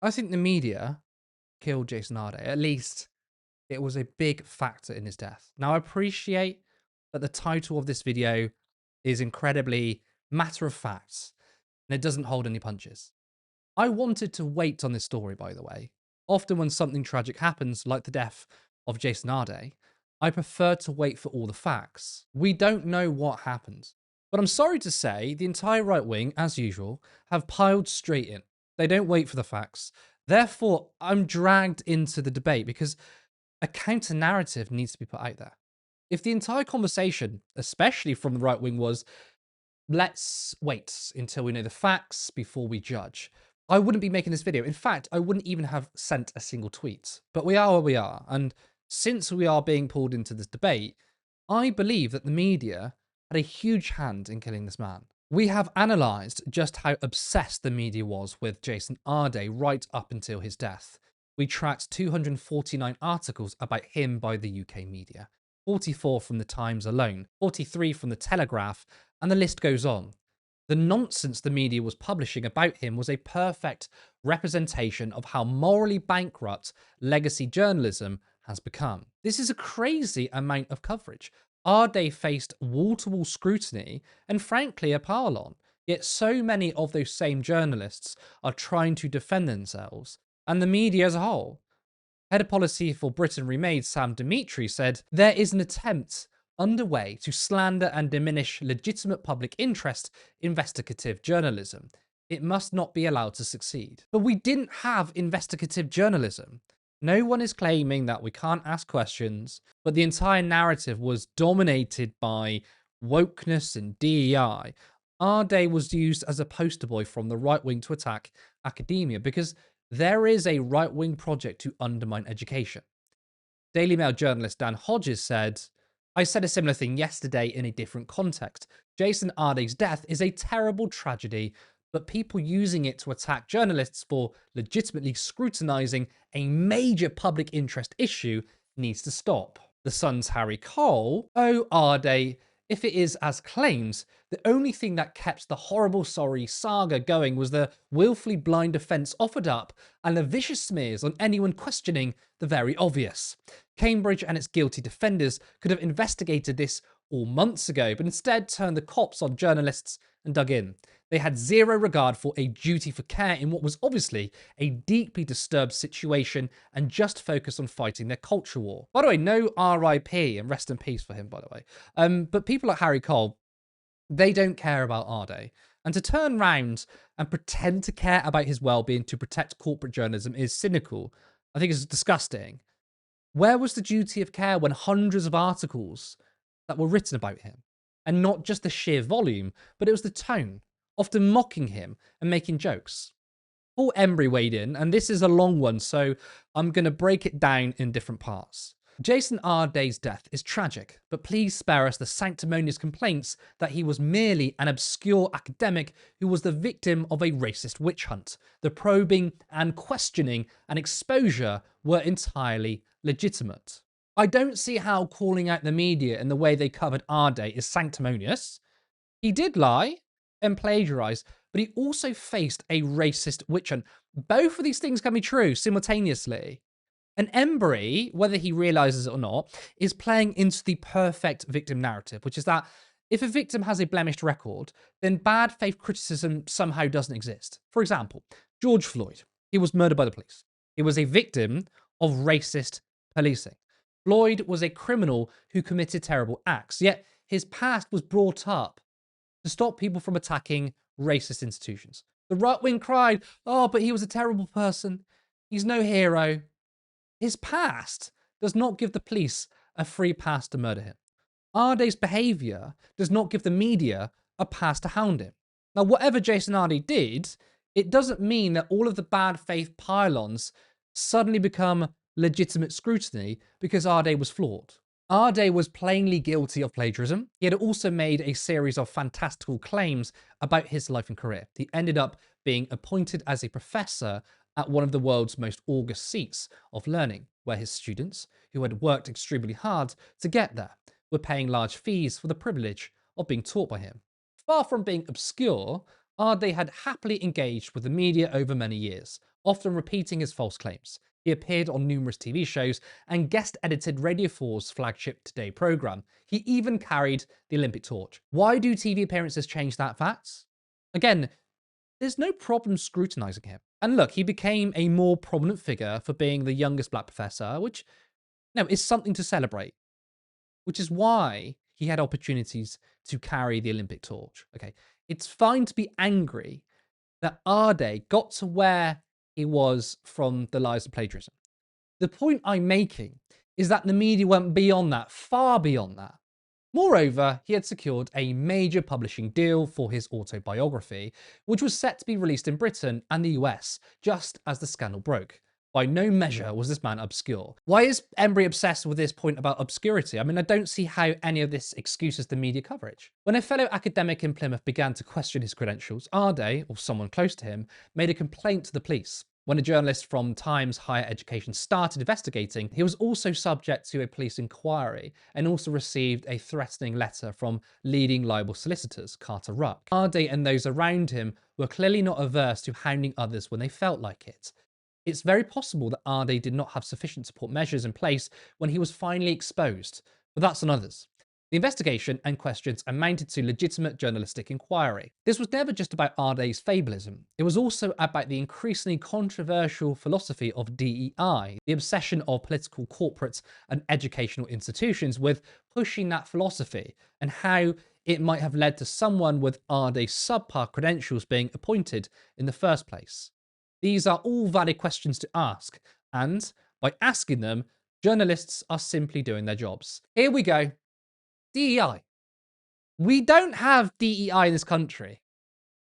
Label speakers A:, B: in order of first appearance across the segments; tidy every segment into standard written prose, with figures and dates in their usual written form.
A: I think the media killed Jason Arday. At least it was a big factor in his death. Now, I appreciate that the title of this video is incredibly matter of fact and it doesn't hold any punches. I wanted to wait on this story, by the way. Often when something tragic happens, like the death of Jason Arday, I prefer to wait for all the facts. We don't know what happened. But I'm sorry to say, the entire right wing, as usual, have piled straight in. They don't wait for the facts. Therefore, I'm dragged into the debate because a counter narrative needs to be put out there. If the entire conversation, especially from the right wing, was let's wait until we know the facts before we judge, I wouldn't be making this video. In fact, I wouldn't even have sent a single tweet. But we are where we are. And since we are being pulled into this debate, I believe that the media had a huge hand in killing this man. We have analysed just how obsessed the media was with Jason Arday right up until his death. We tracked 249 articles about him by the UK media, 44 from the Times alone, 43 from the Telegraph, and the list goes on. The nonsense the media was publishing about him was a perfect representation of how morally bankrupt legacy journalism has become. This is a crazy amount of coverage. Arday faced wall-to-wall scrutiny and frankly a pile-on, yet so many of those same journalists are trying to defend themselves, and the media as a whole. Head of policy for Britain Remade, Sam Dimitri, said, "There is an attempt underway to slander and diminish legitimate public interest investigative journalism. It must not be allowed to succeed." But we didn't have investigative journalism. No one is claiming that we can't ask questions, but the entire narrative was dominated by wokeness and DEI. Our day was used as a poster boy from the right wing to attack academia because there is a right wing project to undermine education. Daily Mail journalist Dan Hodges said, "I said a similar thing yesterday in a different context. Jason Arday's death is a terrible tragedy, but people using it to attack journalists for legitimately scrutinising a major public interest issue needs to stop." The Sun's Harry Cole, "Oh, Arday, if it is as claims, the only thing that kept the horrible sorry saga going was the willfully blind defence offered up and the vicious smears on anyone questioning the very obvious. Cambridge and its guilty defenders could have investigated this all months ago, but instead turned the cops on journalists and dug in. They had zero regard for a duty for care in what was obviously a deeply disturbed situation and just focused on fighting their culture war." By the way, no RIP and rest in peace for him, by the way. But people like Harry Cole, they don't care about Arday. And to turn round and pretend to care about his well-being to protect corporate journalism is cynical. I think it's disgusting. Where was the duty of care when hundreds of articles that were written about him? And not just the sheer volume, but it was the tone, often mocking him and making jokes. Paul Embry weighed in, and this is a long one, so I'm going to break it down in different parts. Jason Arday's death is tragic, but please spare us the sanctimonious complaints that he was merely an obscure academic who was the victim of a racist witch hunt. The probing and questioning and exposure were entirely legitimate. I don't see how calling out the media in the way they covered Arday is sanctimonious. He did lie and plagiarise, but he also faced a racist witch hunt. Both of these things can be true simultaneously. And Embry, whether he realises it or not, is playing into the perfect victim narrative, which is that if a victim has a blemished record, then bad faith criticism somehow doesn't exist. For example, George Floyd, he was murdered by the police. He was a victim of racist policing. Floyd was a criminal who committed terrible acts, yet his past was brought up to stop people from attacking racist institutions. The right wing cried, "Oh, but he was a terrible person. He's no hero." His past does not give the police a free pass to murder him. Arday's behaviour does not give the media a pass to hound him. Now, whatever Jason Arday did, it doesn't mean that all of the bad faith pylons suddenly become legitimate scrutiny because Arday was flawed. Arday was plainly guilty of plagiarism. He had also made a series of fantastical claims about his life and career. He ended up being appointed as a professor at one of the world's most august seats of learning, where his students, who had worked extremely hard to get there, were paying large fees for the privilege of being taught by him. Far from being obscure, Arday had happily engaged with the media over many years, often repeating his false claims. He appeared on numerous TV shows and guest edited Radio 4's flagship Today program. He even carried the Olympic torch. Why do TV appearances change that fact? Again, there's no problem scrutinizing him. And look, he became a more prominent figure for being the youngest black professor, which is something to celebrate, which is why he had opportunities to carry the Olympic torch. Okay, it's fine to be angry that Arday got to where he was from the lies of plagiarism. The point I'm making is that the media went beyond that, far beyond that. Moreover, he had secured a major publishing deal for his autobiography, which was set to be released in Britain and the US just as the scandal broke. By no measure was this man obscure. Why is Embry obsessed with this point about obscurity? I mean, I don't see how any of this excuses the media coverage. When a fellow academic in Plymouth began to question his credentials, Arday, or someone close to him, made a complaint to the police. When a journalist from Times Higher Education started investigating, he was also subject to a police inquiry and also received a threatening letter from leading libel solicitors, Carter Ruck. Arday and those around him were clearly not averse to hounding others when they felt like it. It's very possible that Arday did not have sufficient support measures in place when he was finally exposed, but that's on others. The investigation and questions amounted to legitimate journalistic inquiry. This was never just about Arday's fabulism. It was also about the increasingly controversial philosophy of DEI, the obsession of political, corporate, and educational institutions with pushing that philosophy, and how it might have led to someone with Arday's subpar credentials being appointed in the first place. These are all valid questions to ask, and by asking them, journalists are simply doing their jobs. Here we go. DEI. We don't have DEI in this country.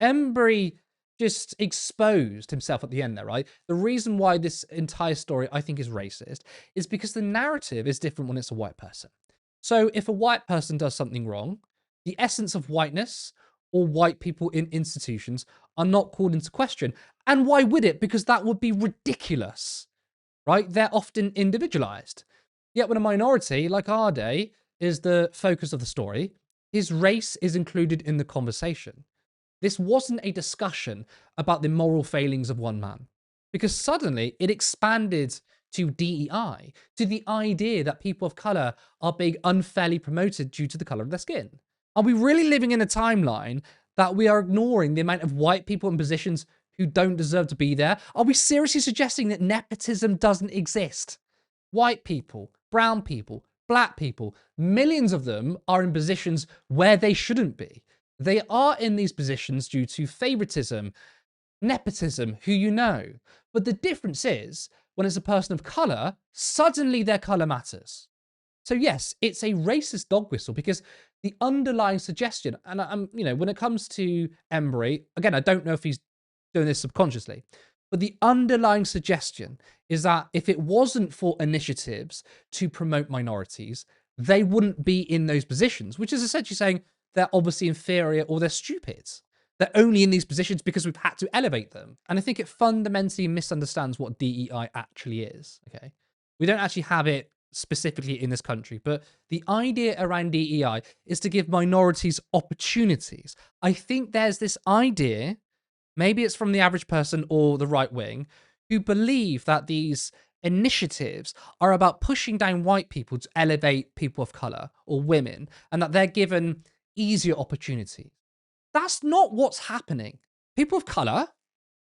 A: Embry just exposed himself at the end there, right? The reason why this entire story, I think, is racist is because the narrative is different when it's a white person. So if a white person does something wrong, the essence of whiteness or white people in institutions are not called into question. And why would it? Because that would be ridiculous, right? They're often individualized. Yet when a minority like Arday is the focus of the story, his race is included in the conversation. This wasn't a discussion about the moral failings of one man, because suddenly it expanded to DEI, to the idea that people of color are being unfairly promoted due to the color of their skin. Are we really living in a timeline that we are ignoring the amount of white people in positions who don't deserve to be there? Are we seriously suggesting that nepotism doesn't exist? White people, brown people, black people, millions of them are in positions where they shouldn't be. They are in these positions due to favoritism, nepotism, who you know. But the difference is, when it's a person of color, suddenly their color matters. So yes, it's a racist dog whistle because the underlying suggestion, and when it comes to Embry, again, I don't know if he's doing this subconsciously, but the underlying suggestion is that if it wasn't for initiatives to promote minorities, they wouldn't be in those positions, which is essentially saying they're obviously inferior or they're stupid. They're only in these positions because we've had to elevate them. And I think it fundamentally misunderstands what DEI actually is, okay? We don't actually have it specifically in this country, but the idea around DEI is to give minorities opportunities. I think there's this idea, maybe it's from the average person or the right wing, who believe that these initiatives are about pushing down white people to elevate people of color or women, and that they're given easier opportunities. That's not what's happening. People of color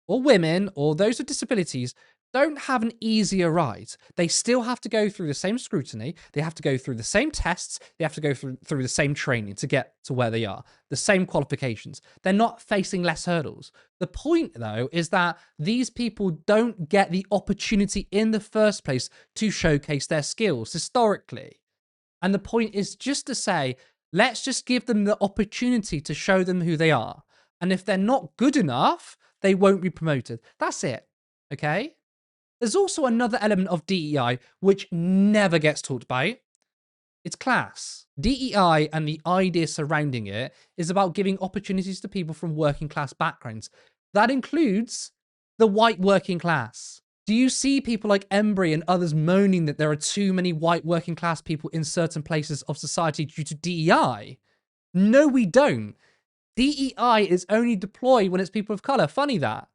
A: or women or those with disabilities don't have an easier ride. They still have to go through the same scrutiny. They have to go through the same tests. They have to go through the same training to get to where they are, the same qualifications. They're not facing less hurdles. The point, though, is that these people don't get the opportunity in the first place to showcase their skills historically. And the point is just to say, let's just give them the opportunity to show them who they are. And if they're not good enough, they won't be promoted. That's it, okay? There's also another element of DEI which never gets talked about. It's class. DEI and the idea surrounding it is about giving opportunities to people from working class backgrounds. That includes the white working class. Do you see people like Embry and others moaning that there are too many white working class people in certain places of society due to DEI? No, we don't. DEI is only deployed when it's people of color. Funny that.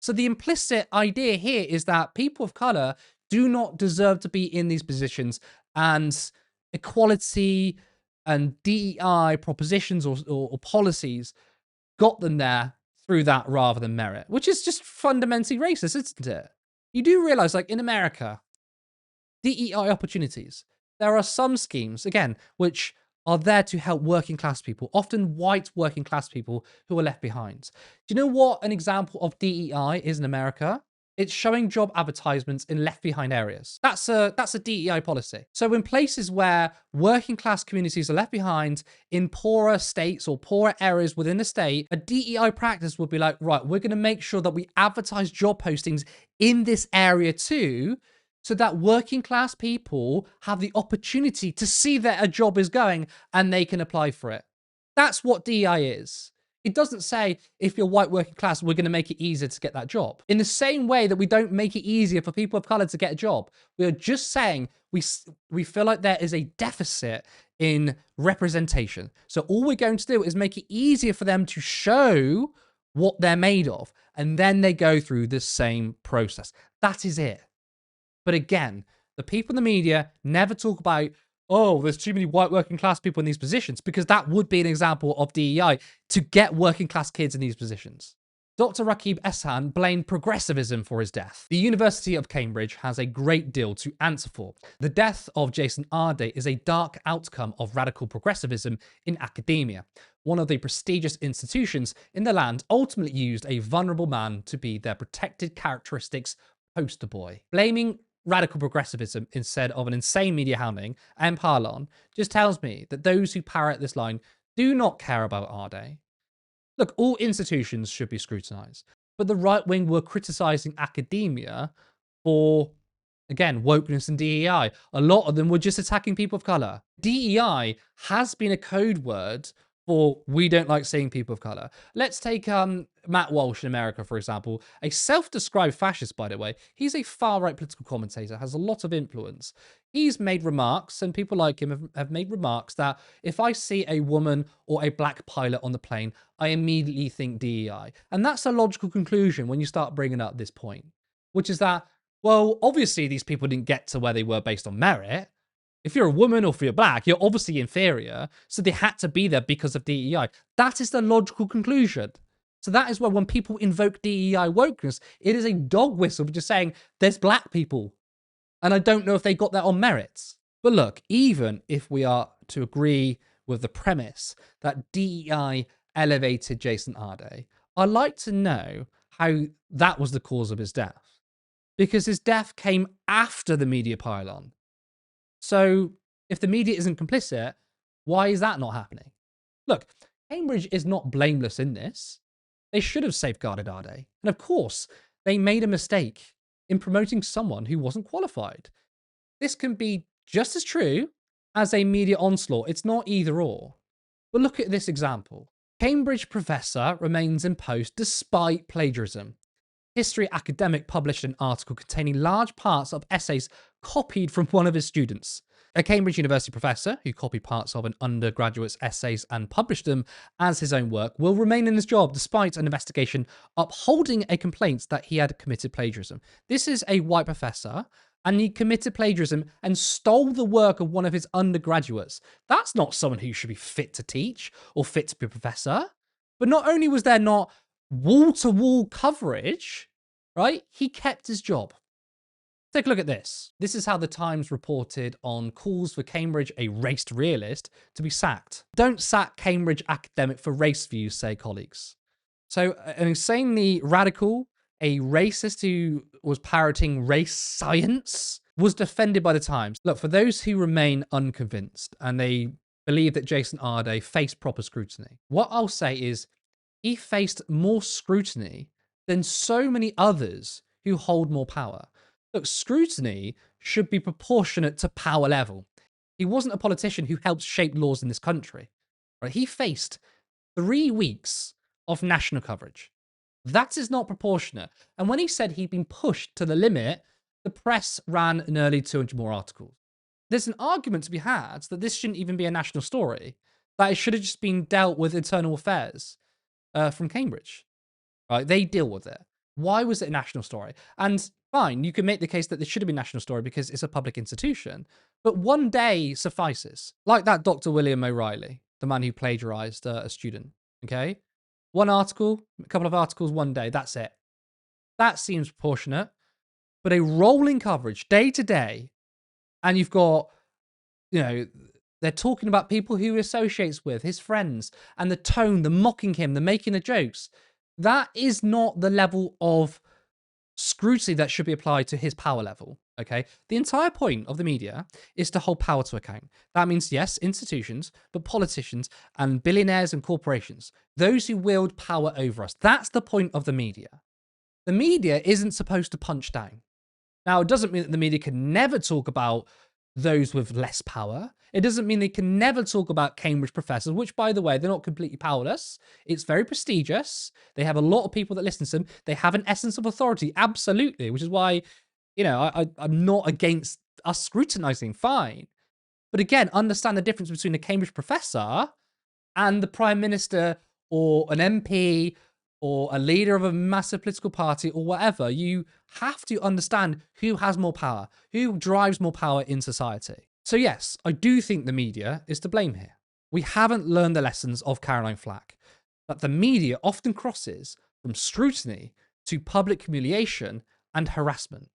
A: So the implicit idea here is that people of color do not deserve to be in these positions, and equality and DEI propositions or policies got them there through that rather than merit, which is just fundamentally racist, isn't it? You do realize, like in America, DEI opportunities, there are some schemes, again, which are there to help working class people, often white working class people who are left behind. Do you know what an example of DEI is in America? It's showing job advertisements in left behind areas. That's a DEI policy. So in places where working class communities are left behind in poorer states or poorer areas within the state, a DEI practice would be like, right, we're going to make sure that we advertise job postings in this area too, so that working class people have the opportunity to see that a job is going and they can apply for it. That's what DEI is. It doesn't say if you're white working class, we're going to make it easier to get that job. In the same way that we don't make it easier for people of color to get a job, we are just saying we feel like there is a deficit in representation. So all we're going to do is make it easier for them to show what they're made of, and then they go through the same process. That is it. But again, the people in the media never talk about, oh, there's too many white working class people in these positions, because that would be an example of DEI to get working class kids in these positions. Dr. Rakib Ehsan blamed progressivism for his death. The University of Cambridge has a great deal to answer for. The death of Jason Arday is a dark outcome of radical progressivism in academia. One of the prestigious institutions in the land ultimately used a vulnerable man to be their protected characteristics poster boy. Blaming radical progressivism instead of an insane media hounding and pylon just tells me that those who parrot this line do not care about Arday. Look, all institutions should be scrutinized, but the right wing were criticizing academia for, again, wokeness and DEI. A lot of them were just attacking people of color. DEI has been a code word for we don't like seeing people of color. Let's take Matt Walsh in America, for example, a self-described fascist, by the way. He's a far-right political commentator, has a lot of influence. He's made remarks, and people like him have made remarks that if I see a woman or a black pilot on the plane, I immediately think DEI. And that's a logical conclusion when you start bringing up this point, which is that, well, obviously these people didn't get to where they were based on merit. If you're a woman or if you're black, you're obviously inferior. So they had to be there because of DEI. That is the logical conclusion. So that is why when people invoke DEI wokeness, it is a dog whistle for just saying there's black people. And I don't know if they got that on merits. But look, even if we are to agree with the premise that DEI elevated Jason Arday, I'd like to know how that was the cause of his death. Because his death came after the media pylon. So if the media isn't complicit, why is that not happening? Look, Cambridge is not blameless in this. They should have safeguarded Arday. And of course, they made a mistake in promoting someone who wasn't qualified. This can be just as true as a media onslaught. It's not either or. But look at this example. Cambridge professor remains in post despite plagiarism. History academic published an article containing large parts of essays copied from one of his students. A Cambridge University professor who copied parts of an undergraduate's essays and published them as his own work will remain in his job despite an investigation upholding a complaint that he had committed plagiarism. This is a white professor, and he committed plagiarism and stole the work of one of his undergraduates. That's not someone who should be fit to teach or fit to be a professor. But not only was there not wall-to-wall coverage, right? He kept his job. Take a look at this. This is how the Times reported on calls for Cambridge, a raced realist, to be sacked. Don't sack Cambridge academic for race views, say colleagues. So an insanely radical, a racist who was parroting race science, was defended by the Times. Look, for those who remain unconvinced and they believe that Jason Arday faced proper scrutiny, what I'll say is he faced more scrutiny than so many others who hold more power. Look, scrutiny should be proportionate to power level. He wasn't a politician who helped shape laws in this country. Right? He faced 3 weeks of national coverage. That is not proportionate. And when he said he'd been pushed to the limit, the press ran nearly 200 more articles. There's an argument to be had that this shouldn't even be a national story, that it should have just been dealt with internal affairs from Cambridge. Right? They deal with it. Why was it a national story? And fine, you can make the case that it should have been a national story because it's a public institution, but one day suffices. Like that Dr. William O'Reilly, the man who plagiarized a student, okay? One article, a couple of articles, one day, that's it. That seems proportionate. But a rolling coverage, day to day, and you've got, you know, they're talking about people who he associates with, his friends, and the tone, the mocking him, the making the jokes. That is not the level of scrutiny that should be applied to his power level. Okay. The entire point of the media is to hold power to account. That means, yes, institutions, but politicians and billionaires and corporations, those who wield power over us. That's the point of the media. The media isn't supposed to punch down. Now, it doesn't mean that the media can never talk about those with less power. It doesn't mean they can never talk about Cambridge professors, which, by the way, they're not completely powerless. It's very prestigious. They have a lot of people that listen to them. They have an essence of authority, absolutely, which is why, I'm not against us scrutinizing, fine. But again, understand the difference between a Cambridge professor and the prime minister or an MP or a leader of a massive political party or whatever. You have to understand who has more power, who drives more power in society. So yes, I do think the media is to blame here. We haven't learned the lessons of Caroline Flack, but the media often crosses from scrutiny to public humiliation and harassment.